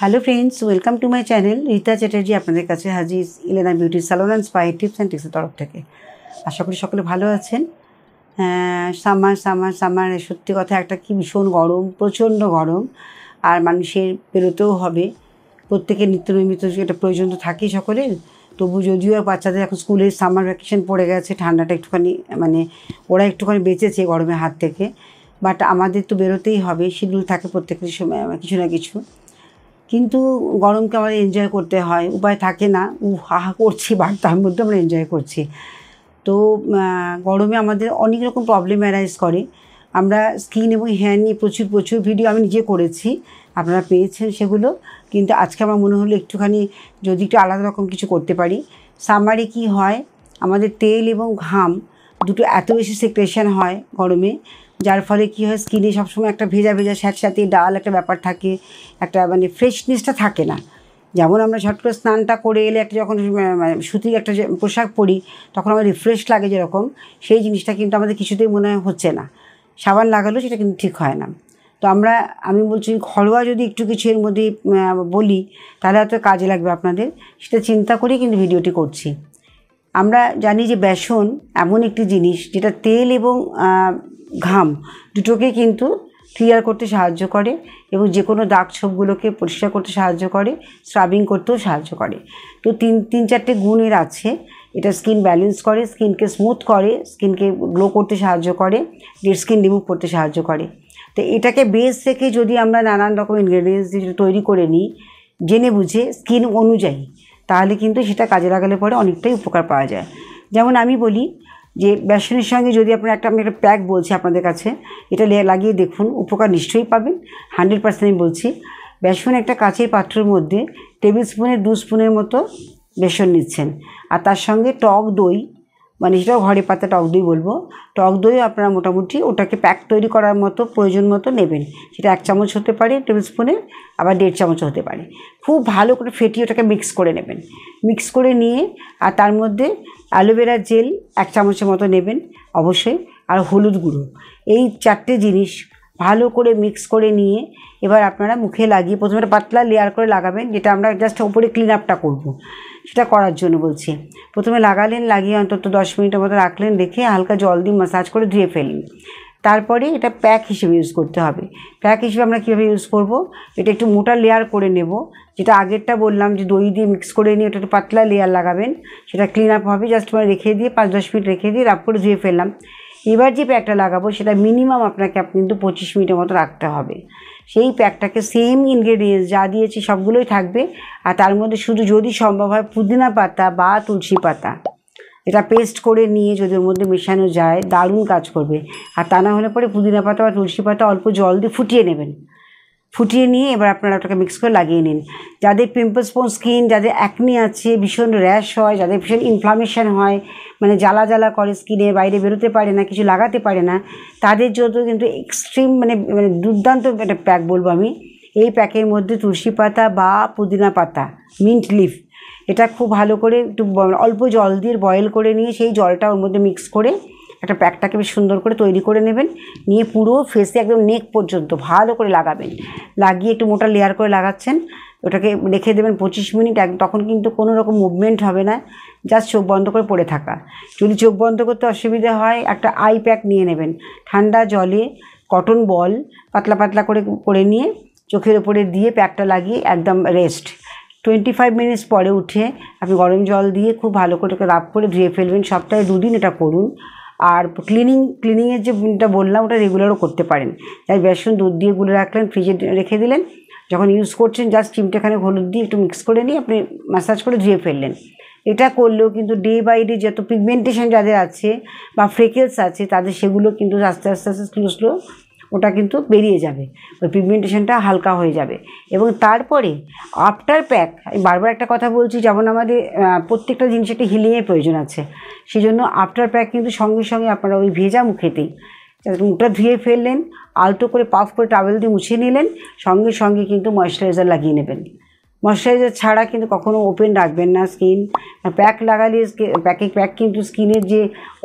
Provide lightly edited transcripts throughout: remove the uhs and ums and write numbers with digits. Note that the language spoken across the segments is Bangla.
Hello friends, welcome to my channel. Rita Chatterjee আপনাদের কাছে হাজির Elena beauty salon and spa tips and ট্রিক্সের তরফ থেকে। আশা করি সকলে ভালো আছেন। সামার সত্যি কথা, একটা কি ভীষণ গরম, প্রচণ্ড গরম, আর মানুষের বেরোতেও হবে। প্রত্যেকের নিত্য নৈমিত্য এটা প্রয়োজন তো থাকেই সকলের। তবু যদিও বাচ্চাদের এখন স্কুলের সামার ভ্যাকেশন পড়ে গেছে, ঠান্ডাটা একটুখানি ওরা একটুখানি বেঁচেছে গরমের হাত থেকে, বাট আমাদের তো বেরোতেই হবে, শিডিউল থাকে প্রত্যেকের সময় কিছু না কিছু। কিন্তু গরমকে আমাদের এনজয় করতে হয়, উপায় থাকে না। হাহা করছি, বাট তার মধ্যে আমরা এনজয় করছি। তো গরমে আমাদের অনেক রকম প্রবলেম অ্যারাইজ করে। আমরা স্কিন এবং হেয়ার নিয়ে প্রচুর ভিডিও আমি নিজে করেছি, আপনারা পেয়েছেন সেগুলো। কিন্তু আজকে আমার মনে হলো একটুখানি যদি একটু আলাদা রকম কিছু করতে পারি। সামারে কি হয়, আমাদের তেল এবং ঘাম দুটো এত বেশি সেক্রেশন হয় গরমে, যার ফলে কী হয়, স্কিনে সবসময় একটা ভেজা স্যাঁতস্যাঁতে ডাল একটা ব্যাপার থাকে, একটা ফ্রেশনেসটা থাকে না। যেমন আমরা ঝট করে স্নানটা করে এলে একটা যখন সুতির একটা যে পোশাক পরি, তখন আমার রিফ্রেশ লাগে যেরকম, সেই জিনিসটা কিন্তু আমাদের কিছুতেই মনে হচ্ছে না। সাবান লাগালেও সেটা কিন্তু ঠিক হয় না। তো আমি বলছি ঘরোয়া যদি একটু কিছু এর মধ্যে বলি, তাহলে হয়তো কাজে লাগবে আপনাদের, সেটা চিন্তা করেই কিন্তু ভিডিওটি করছি। আমরা জানি যে বেসন এমন একটি জিনিস যেটা তেল এবং ঘাম দুটোকে কিন্তু ক্লিয়ার করতে সাহায্য করে, এবং যে কোনো দাগ ছোপগুলোকে পরিষ্কার করতে সাহায্য করে, স্ক্রাবিং করতেও সাহায্য করে। তো তিন চারটে গুণ এর আছে। এটা স্কিন ব্যালেন্স করে, স্কিনকে স্মুথ করে, স্কিনকে গ্লো করতে সাহায্য করে, ডেড স্কিন রিমুভ করতে সাহায্য করে। তো এটাকে বেস থেকে যদি আমরা নানান রকম ইনগ্রেডিয়েন্টস দিয়ে তৈরি করে নিই জেনে বুঝে স্কিন অনুযায়ী, তাহলে কিন্তু সেটা কাজে লাগালে পরে অনেকটাই উপকার পাওয়া যায়। যেমন আমি বলি যে বেসনের সঙ্গে যদি আমি একটা প্যাক বলছি আপনাদের কাছে, এটা লাগিয়ে দেখুন, উপকার নিশ্চয়ই পাবেন, 100% আমি বলছি। বেসন একটা কাঁচের পাত্রের মধ্যে টেবিল স্পুনের 2 স্পুনের মতো বেসন নিচ্ছেন, আর তার সঙ্গে টক দই, সেটাও ঘরে পাতা টক দই বলবো, টক দই আপনারা মোটামুটি ওটাকে প্যাক তৈরি করার মতো প্রয়োজন মতো নেবেন। সেটা 1 চামচ হতে পারে টেবিল স্পুনে, আবার 1.5 চামচ হতে পারে। খুব ভালো করে ফেটিয়ে ওটাকে মিক্স করে নেবেন। মিক্স করে নিয়ে আর তার মধ্যে অ্যালোভেরা জেল 1 চামচের মতো নেবেন অবশ্যই, আর হলুদ গুঁড়ো। এই 4টে জিনিস ভালো করে মিক্স করে নিয়ে এবার আপনারা মুখে লাগিয়ে প্রথমে একটা পাতলা লেয়ার করে লাগাবেন, যেটা আমরা জাস্ট ওপরে ক্লিন আপটা করবো, সেটা করার জন্য বলছি। প্রথমে লাগালেন, লাগিয়ে অন্তত 10 মিনিটের মতো রাখলেন, রেখে হালকা জল দিয়ে ম্যাসাজ করে ধুয়ে ফেললেন। তারপরে এটা প্যাক হিসেবে ইউজ করতে হবে। প্যাক হিসেবে আমরা কীভাবে ইউজ করব, এটা একটু মোটা লেয়ার করে নেব, যেটা আগেরটা বললাম যে দই দিয়ে মিক্স করে নিয়ে ওটা একটু পাতলা লেয়ার লাগাবেন, সেটা ক্লিন আপ হবে। জাস্ট রেখে দিয়ে 5-10 মিনিট রেখে দিয়ে রাফ করে ধুয়ে ফেললাম। এবার যে প্যাকটা লাগাবো সেটা মিনিমাম আপনাকে কিন্তু 25 মিনিটের মতো রাখতে হবে। সেই প্যাকটাকে সেম ইনগ্রেডিয়েন্টস যা দিয়েছি সবগুলোই থাকবে, আর তার মধ্যে শুধু যদি সম্ভব হয় পুদিনা পাতা বা তুলসী পাতা এটা পেস্ট করে নিয়ে যদি ওর মধ্যে মেশানো যায়, দারুণ কাজ করবে। আর তা না হলে পরে পুদিনা পাতা বা তুলসী পাতা অল্প জল দিয়ে ফুটিয়ে নেবেন। ফুটিয়ে নিয়ে এবার আপনারা ওটাকে মিক্স করে লাগিয়ে নিন। যাদের পিম্পলস স্পন স্কিন, যাদের অ্যাকনি আছে, ভীষণ র্যাশ হয়, যাদের ভীষণ ইনফ্লামেশন হয়, জ্বালা করে স্কিনে, বাইরে বেরোতে পারে না, কিছু লাগাতে পারে না, তাদের জন্য কিন্তু এক্সট্রিম দুর্দান্ত একটা প্যাক বলবো আমি। এই প্যাকের মধ্যে তুলসী পাতা বা পুদিনা পাতা, মিন্ট লিফ, এটা খুব ভালো করে একটু অল্প জল দিয়ে বয়েল করে নিয়ে সেই জলটা ওর মধ্যে মিক্স করে একটা প্যাকটাকে বেশ সুন্দর করে তৈরি করে নেবেন। নিয়ে পুরো ফেসে একদম নেক পর্যন্ত ভালো করে লাগাবেন। লাগিয়ে একটু মোটা লেয়ার করে লাগাচ্ছেন, ওটাকে রেখে দেবেন 25 মিনিট। তখন কিন্তু কোনো রকম মুভমেন্ট হবে না, জাস্ট চোখ বন্ধ করে পড়ে থাকা। যদি চোখ বন্ধ করতে অসুবিধা হয়, একটা আই প্যাক নিয়ে নেবেন, ঠান্ডা জলে কটন বল পাতলা করে নিয়ে চোখের ওপরে দিয়ে প্যাকটা লাগিয়ে একদম রেস্ট। 25 মিনিটস পরে উঠে আপনি গরম জল দিয়ে খুব ভালো করে রাফ করে ধুয়ে ফেলবেন। সপ্তাহে 2 দিন এটা করুন। আর ক্লিনিংয়ের যেটা বললাম ওটা রেগুলারও করতে পারেন। তাই বেসন দুধ দিয়ে গুলে রাখলেন, ফ্রিজে রেখে দিলেন, যখন ইউজ করছেন জাস্ট চিমটেখানে হলুদ দিয়ে একটু মিক্স করে নিয়ে আপনি ম্যাসাজ করে ধুয়ে ফেললেন। এটা করলেও কিন্তু ডে বাই ডে যত পিগমেন্টেশন যাদের আছে বা ফ্রেকেলস আছে, তাদের সেগুলো কিন্তু আস্তে আস্তে স্লো ওটা কিন্তু বেরিয়ে যাবে, ওই পিগমেন্টেশনটা হালকা হয়ে যাবে। এবং তারপরে আফটার প্যাক, আমি বারবার একটা কথা বলছি, যেমন আমাদের প্রত্যেকটা জিনিস একটা হিলিংয়ের প্রয়োজন আছে, সেই জন্য আফটার প্যাক কিন্তু সঙ্গে আপনারা ওই ভেজা মুখেতেই মুখটা ধুয়ে ফেললেন, আলতো করে পাফ করে টাওয়েল দিয়ে মুছে নিলেন, সঙ্গে কিন্তু ময়েশ্চারাইজার লাগিয়ে নেবেন। ময়েশ্চারাইজার ছাড়া কিন্তু কখনো ওপেন রাখবেন না স্কিন। প্যাক লাগালে প্যাক কিন্তু স্কিনের যে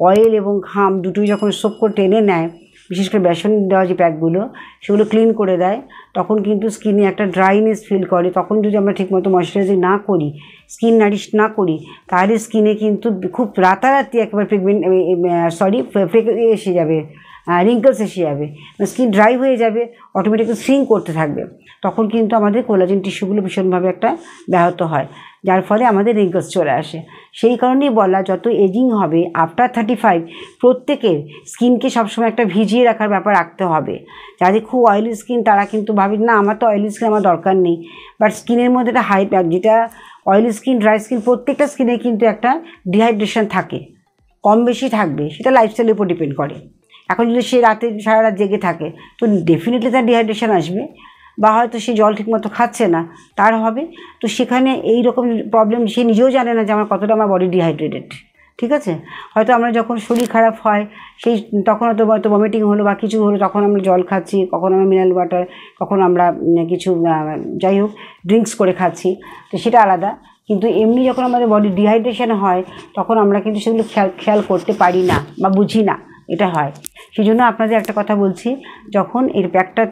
অয়েল এবং ঘাম দুটোই যখন সোপ করে টেনে নেয়, বিশেষ করে বেসন দেওয়া যে প্যাকগুলো সেগুলো ক্লিন করে দেয়, তখন কিন্তু স্কিনে একটা ড্রাইনেস ফিল করে। তখন যদি আমরা ঠিকমতো ময়শ্চারাইজিং না করি, স্কিন নারিশ না করি, তাহলে স্কিনে কিন্তু খুব রাতারাতি একবার এসে যাবে, রিঙ্কলস এসে যাবে, স্কিন ড্রাই হয়ে যাবে, অটোমেটিক্যালি শ্রিঙ্ক করতে থাকবে। তখন কিন্তু আমাদের কোলাজেন টিস্যুগুলো ভীষণভাবে একটা ব্যাহত হয়, যার ফলে আমাদের রিঙ্কলস চলে আসে। সেই কারণেই বলা, যত এজিং হবে আফটার 35 প্রত্যেকের স্কিনকে সবসময় একটা ভিজিয়ে রাখার ব্যাপার রাখতে হবে। যাদের খুব অয়েলি স্কিন তারা কিন্তু ভাবি না আমার তো অয়েলি স্কিন, আমার দরকার নেই, বাট স্কিনের মধ্যে একটা যেটা অয়েলি স্কিন, ড্রাই স্কিন, প্রত্যেকটা স্কিনে কিন্তু একটা ডিহাইড্রেশন থাকে, কম বেশি থাকবে, সেটা লাইফস্টাইলের উপর ডিপেন্ড করে। এখন যদি সে রাতে সারা রাত জেগে থাকে তো ডেফিনেটলি তার ডিহাইড্রেশন আসবে, বা হয়তো সে জল ঠিকমতো খাচ্ছে না, তার হবে। তো সেখানে এই রকম প্রবলেম সে নিজেও জানে না যে আমার কতটা আমার বডি ডিহাইড্রেটেড, ঠিক আছে। হয়তো আমরা যখন শরীর খারাপ হয় তখন হয়তো ভমিটিং হলো বা কিছু হলো, তখন আমরা জল খাচ্ছি, কখন আমরা মিনারেল ওয়াটার, কখন আমরা কিছু যাই হোক ড্রিঙ্কস করে খাচ্ছি, তো সেটা আলাদা। কিন্তু এমনি যখন আমাদের বডি ডিহাইড্রেশন হয় তখন আমরা কিন্তু সেগুলো খেয়াল করতে পারি না বা বুঝি না, এটা হয়। সেই জন্য আপনাদের একটা কথা বলছি, যখন এই প্যাকটা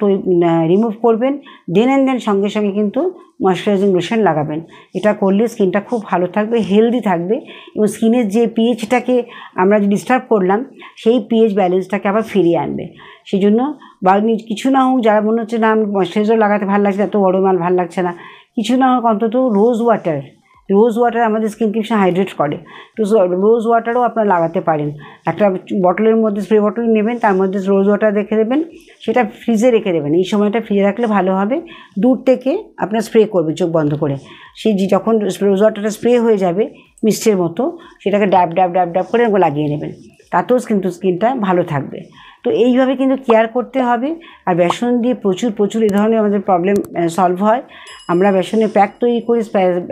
রিমুভ করবেন দেন সঙ্গে সঙ্গে কিন্তু ময়শ্চারাইজিং লোশন লাগাবেন। এটা করলে স্কিনটা খুব ভালো থাকবে, হেলদি থাকবে, এবং স্কিনের যে পিএইচটাকে আমরা যে ডিস্টার্ব করলাম সেই পিএইচ ব্যালেন্সটাকে আবার ফিরিয়ে আনবে। সেই জন্য বা কিছু না হোক, যারা মনে হচ্ছে না ময়শ্চারাইজার লাগাতে ভালো লাগছে, এত বড় মাল ভালো লাগছে না, কিছু না হোক অন্তত রোজ ওয়াটার আমাদের স্কিনকে ভীষণ হাইড্রেট করে। তো রোজ ওয়াটারও আপনারা লাগাতে পারেন। একটা বটলের মধ্যে স্প্রে বটল নেবেন, তার মধ্যে রোজ ওয়াটার রেখে দেবেন, সেটা ফ্রিজে রেখে দেবেন। এই সময়টা ফ্রিজে রাখলে ভালো হবে। দূর থেকে আপনার স্প্রে করবেন চোখ বন্ধ করে, সেই যখন রোজ ওয়াটারটা স্প্রে হয়ে যাবে মিষ্টির মতো, সেটাকে ড্যাব করে লাগিয়ে নেবেন, তাতেও কিন্তু স্কিনটা ভালো থাকবে। তো এইভাবে কিন্তু কেয়ার করতে হবে। আর বেসন দিয়ে প্রচুর এই ধরনের আমাদের প্রবলেম সলভ হয়। আমরা বেসনের প্যাক তৈরি করি,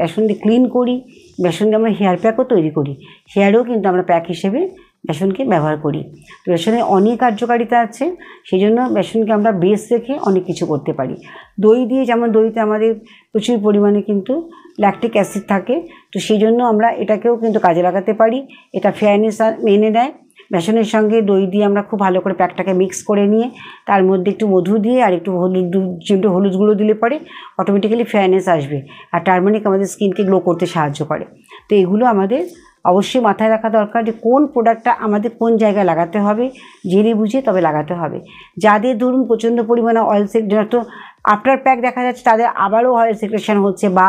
বেসন দিয়ে ক্লিন করি, বেসন দিয়ে আমরা হেয়ার প্যাকও তৈরি করি, হেয়ারেও কিন্তু আমরা প্যাক হিসেবে বেসনকে ব্যবহার করি। তো বেসনের অনেক কার্যকারিতা আছে, সেই জন্য বেসনকে আমরা বেস রেখে অনেক কিছু করতে পারি। দই দিয়ে, যেমন দইতে আমাদের প্রচুর পরিমাণে কিন্তু ল্যাকটিক অ্যাসিড থাকে, তো সেই জন্য আমরা এটাকেও কিন্তু কাজে লাগাতে পারি। এটা ফেয়ারনেস এনে দেয়। বেসনের সঙ্গে দই দিয়ে আমরা খুব ভালো করে প্যাকটাকে মিক্স করে নিয়ে তার মধ্যে একটু মধু দিয়ে আর একটু হলুদ গুঁড়ো দিলে পরে অটোমেটিক্যালি ফেয়ারনেস আসবে। আর টারমারিক আমাদের স্কিনকে গ্লো করতে সাহায্য করে। তো এগুলো আমাদের অবশ্যই মাথায় রাখা দরকার যে কোন প্রোডাক্টটা আমাদের কোন জায়গায় লাগাতে হবে, জেনে বুঝে তবে লাগাতে হবে। যাদের ধরুন প্রচণ্ড পরিমাণে অয়েল তো আফটার প্যাক দেখা যাচ্ছে তাদের আবারও অয়েল সিক্রেশন হচ্ছে বা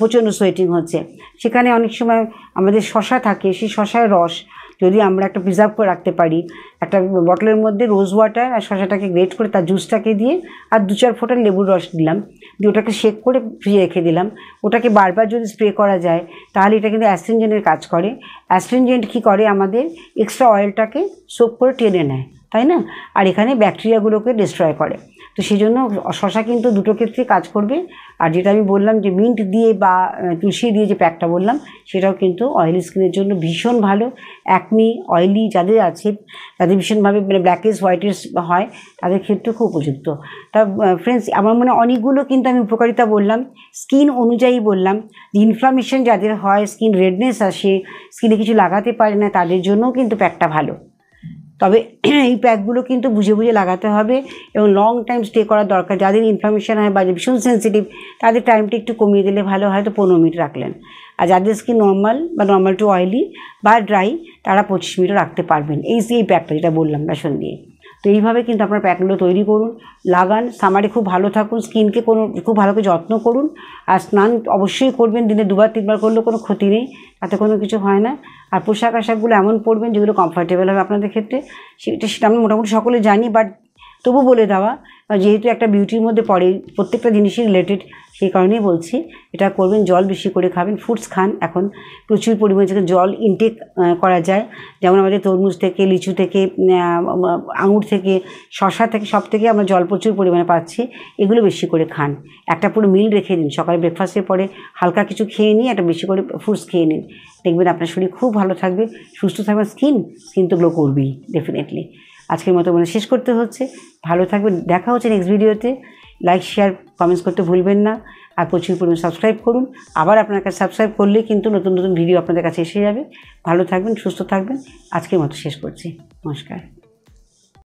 প্রচণ্ড সোয়েটিং হচ্ছে, সেখানে অনেক সময় আমাদের শসা থাকে, সেই শসার রস যদি আমরা একটা প্রিজার্ভ করে রাখতে পারি, একটা বটলের মধ্যে রোজ ওয়াটার আর শসাটাকে গ্রেট করে তার জুসটাকে দিয়ে আর 2-4 ফোঁটা লেবুর রস দিলাম, দিয়ে ওটাকে শেক করে ফ্রিজে রেখে দিলাম, ওটাকে বারবার যদি স্প্রে করা যায় তাহলে এটা কিন্তু অ্যাস্ট্রিনজেন্টের কাজ করে। অ্যাস্ট্রিনজেন্ট কী করে, আমাদের এক্সট্রা অয়েলটাকে সোক করে টেনে নেয়, তাই না, আর এখানে ব্যাকটেরিয়াগুলোকে ডিস্ট্রয় করে। তো সেই জন্য শসা কিন্তু দুটো ক্ষেত্রে কাজ করবে। আর যেটা আমি বললাম যে মিন্ট দিয়ে বা তুলসী দিয়ে যে প্যাকটা বললাম, সেটাও কিন্তু অয়েলি স্কিনের জন্য ভীষণ ভালো। অ্যাকনি অয়েলি যাদের আছে, তাদের ভীষণভাবে ব্ল্যাকেস হোয়াইটেস হয়, তাদের ক্ষেত্রে খুব উপযুক্ত। তা ফ্রেন্ডস, আমার মনে অনেকগুলো কিন্তু আমি উপকারিতা বললাম, স্কিন অনুযায়ী বললাম। ইনফ্লামেশন যাদের হয়, স্কিন রেডনেস আসে, স্কিনে কিছু লাগাতে পারে না, তাদের জন্যও কিন্তু প্যাকটা ভালো। তবে এই প্যাকগুলো কিন্তু বুঝে লাগাতে হবে এবং লং টাইম স্টে করার দরকার। যাদের ইনফ্লামেশন হয় বা ভীষণ সেন্সিটিভ, তাদের টাইমটা একটু কমিয়ে দিলে ভালো, হয়তো 15 মিনিট রাখলেন। আর যাদের স্কিন নর্মাল বা নর্মাল টু অয়েলি বা ড্রাই, তারা 25 মিনিটও রাখতে পারবেন এই প্যাকটা যেটা বললাম বেসন দিয়ে। তো এইভাবে কিন্তু আপনার প্যাকগুলো তৈরি করুন, লাগান, সামারে খুব ভালো থাকুন, স্কিনকে খুব ভালো করে যত্ন করুন। আর স্নান অবশ্যই করবেন, দিনে 2-3 বার করলেও কোনো ক্ষতি নেই, তাতে কোনো কিছু হয় না। আর পোশাক আশাকগুলো এমন পরবেন যেগুলো কমফর্টেবল হবে আপনাদের ক্ষেত্রে, সেটা আমরা মোটামুটি সকলে জানি, বাট তবু বলে দেওয়া, যেহেতু একটা বিউটির মধ্যে পড়ে, প্রত্যেকটা জিনিসই রিলেটেড, সেই কারণেই বলছি এটা করবেন। জল বেশি করে খাবেন, ফ্রুটস খান, এখন প্রচুর পরিমাণে জল ইনটেক করা যায়, যেমন আমাদের তরমুজ থেকে, লিচু থেকে, আঙুর থেকে, শসা থেকে, সব থেকে আমরা জল প্রচুর পরিমাণে পাচ্ছি, এগুলো বেশি করে খান। একটা পুরো মিল রেখে দিন, সকালে ব্রেকফাস্টের পরে হালকা কিছু খেয়ে নিয়ে একটা বেশি করে ফ্রুটস খেয়ে নিন, দেখবেন আপনার শরীর খুব ভালো থাকবে, সুস্থ থাকবে। স্কিন তো গ্লো করবেই ডেফিনেটলি। আজকের মতো শেষ করতে হচ্ছে, ভালো থাকবেন, দেখা হচ্ছে নেক্সট ভিডিওতে। লাইক শেয়ার কমেন্টস করতে ভুলবেন না, আর প্রচুর পরিমাণে সাবস্ক্রাইব করুন। আবার আপনার কাছে সাবস্ক্রাইব করলে কিন্তু নতুন ভিডিও আপনাদের কাছে এসে যাবে। ভালো থাকবেন, সুস্থ থাকবেন। আজকের মতো শেষ করছি, নমস্কার।